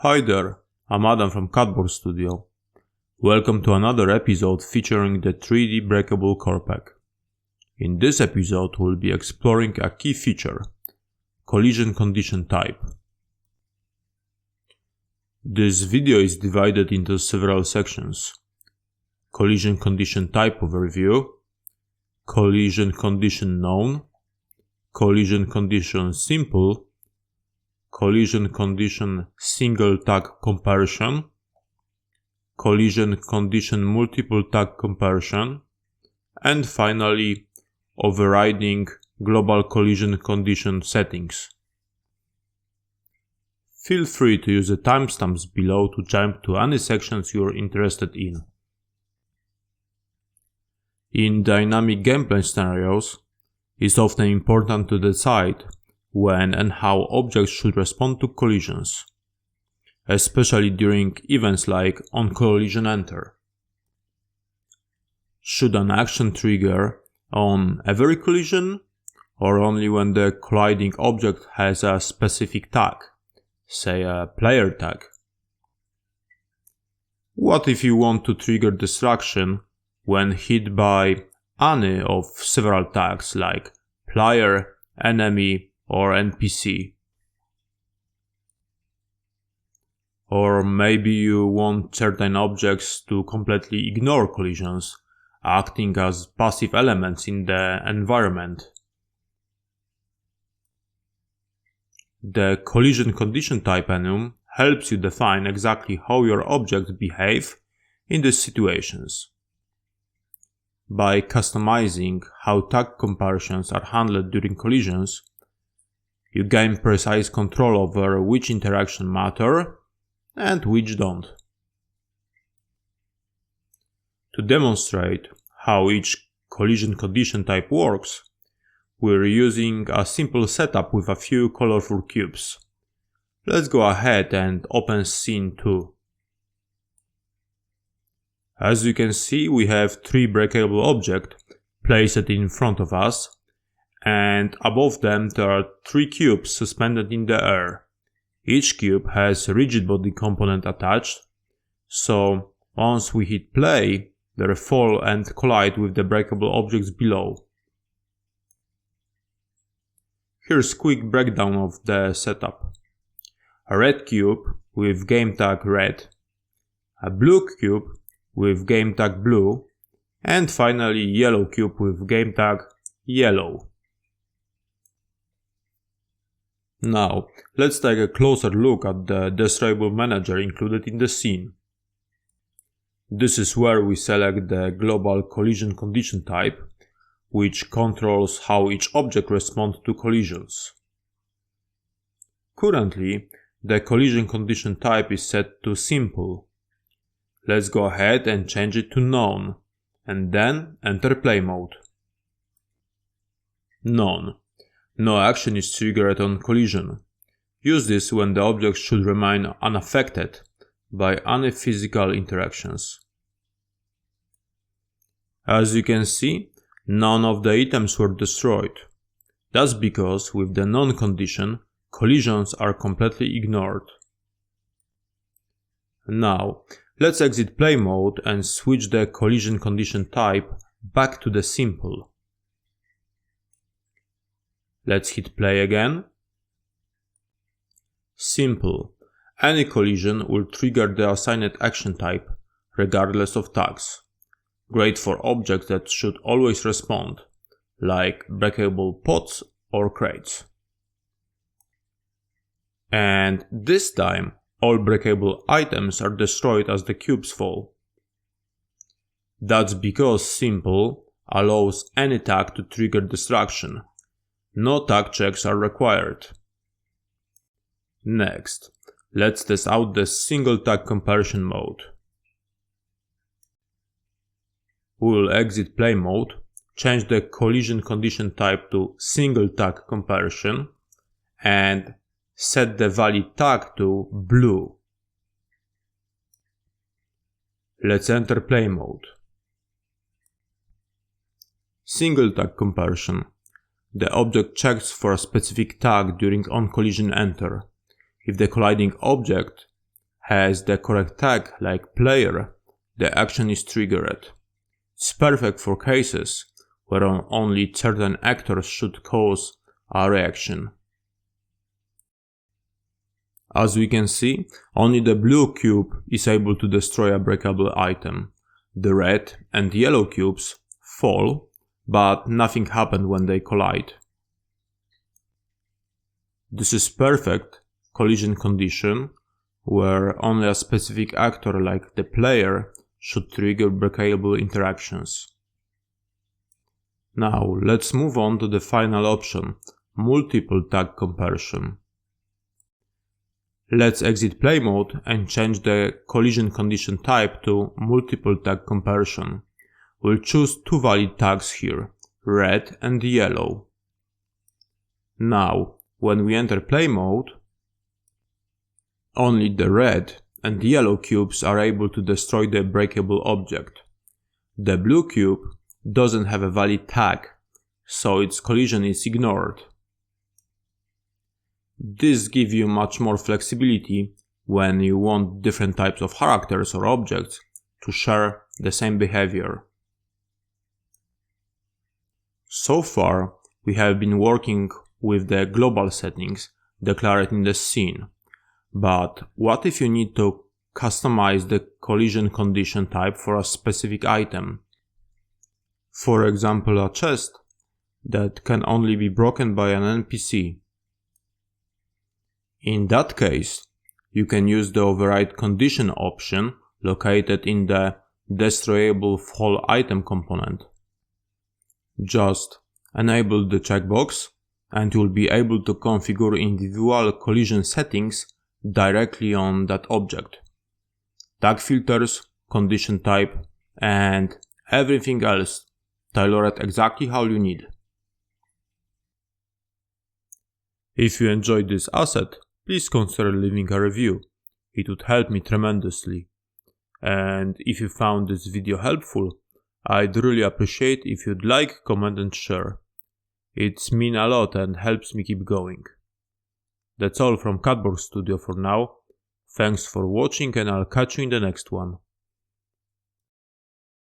Hi there, I'm Adam from Cardboard Studio. Welcome to another episode featuring the 3D Breakable Core Pack. In this episode we'll be exploring a key feature, collision condition type. This video is divided into several sections: collision condition type overview, collision condition known, collision condition simple, collision condition single tag comparison, collision condition multiple tag comparison, and finally overriding global collision condition settings. Feel free to use the timestamps below to jump to any sections you are interested in. In dynamic gameplay scenarios, it's often important to decide when and how objects should respond to collisions, especially during events like on collision enter. Should an action trigger on every collision, or only when the colliding object has a specific tag, say a player tag? What if you want to trigger destruction when hit by any of several tags like player, enemy, or NPC? Or maybe you want certain objects to completely ignore collisions, acting as passive elements in the environment. The collision condition type enum helps you define exactly how your objects behave in these situations. By customizing how tag comparisons are handled during collisions, you gain precise control over which interactions matter and which don't. To demonstrate how each collision condition type works, we're using a simple setup with a few colorful cubes. Let's go ahead and open scene 2. As you can see, we have 3 breakable objects placed in front of us, and above them there are 3 cubes suspended in the air. Each cube has a rigid body component attached, so once we hit play, they fall and collide with the breakable objects below. Here's a quick breakdown of the setup. A red cube with game tag red, a blue cube with game tag blue, and finally yellow cube with game tag yellow. Now, let's take a closer look at the destroyable manager included in the scene. This is where we select the global collision condition type, which controls how each object responds to collisions. Currently, the collision condition type is set to simple. Let's go ahead and change it to known, and then enter play mode. Known. No action is triggered on collision. Use this when the object should remain unaffected by any physical interactions. As you can see, none of the items were destroyed. That's because with the known condition, collisions are completely ignored. Now, let's exit play mode and switch the collision condition type back to the simple. Let's hit play again. Simple. Any collision will trigger the assigned action type, regardless of tags. Great for objects that should always respond, like breakable pots or crates. And this time, all breakable items are destroyed as the cubes fall. That's because simple allows any tag to trigger destruction. No tag checks are required. Next, let's test out the single tag comparison mode. We'll exit play mode, change the collision condition type to single tag comparison, and set the valid tag to blue. Let's enter play mode. Single tag comparison. The object checks for a specific tag during on-collision enter. If the colliding object has the correct tag like player, the action is triggered. It's perfect for cases where only certain actors should cause a reaction. As we can see, only the blue cube is able to destroy a breakable item. The red and yellow cubes fall, but nothing happened when they collide. This is perfect collision condition where only a specific actor like the player should trigger breakable interactions. Now let's move on to the final option, multiple tag comparison. Let's exit play mode and change the collision condition type to multiple tag comparison. We'll choose two valid tags here, red and yellow. Now, when we enter play mode, only the red and yellow cubes are able to destroy the breakable object. The blue cube doesn't have a valid tag, so its collision is ignored. This gives you much more flexibility when you want different types of characters or objects to share the same behavior. So far, we have been working with the global settings declared in the scene. But what if you need to customize the collision condition type for a specific item? For example, a chest that can only be broken by an NPC. In that case, you can use the override condition option located in the destroyable fall item component. Just enable the checkbox and you'll be able to configure individual collision settings directly on that object. Tag filters, condition type, and everything else tailored exactly how you need. If you enjoyed this asset, please consider leaving a review. It would help me tremendously. And if you found this video helpful, I'd really appreciate if you'd like, comment and share. It's mean a lot and helps me keep going. That's all from Cardboard Studio for now. Thanks for watching and I'll catch you in the next one.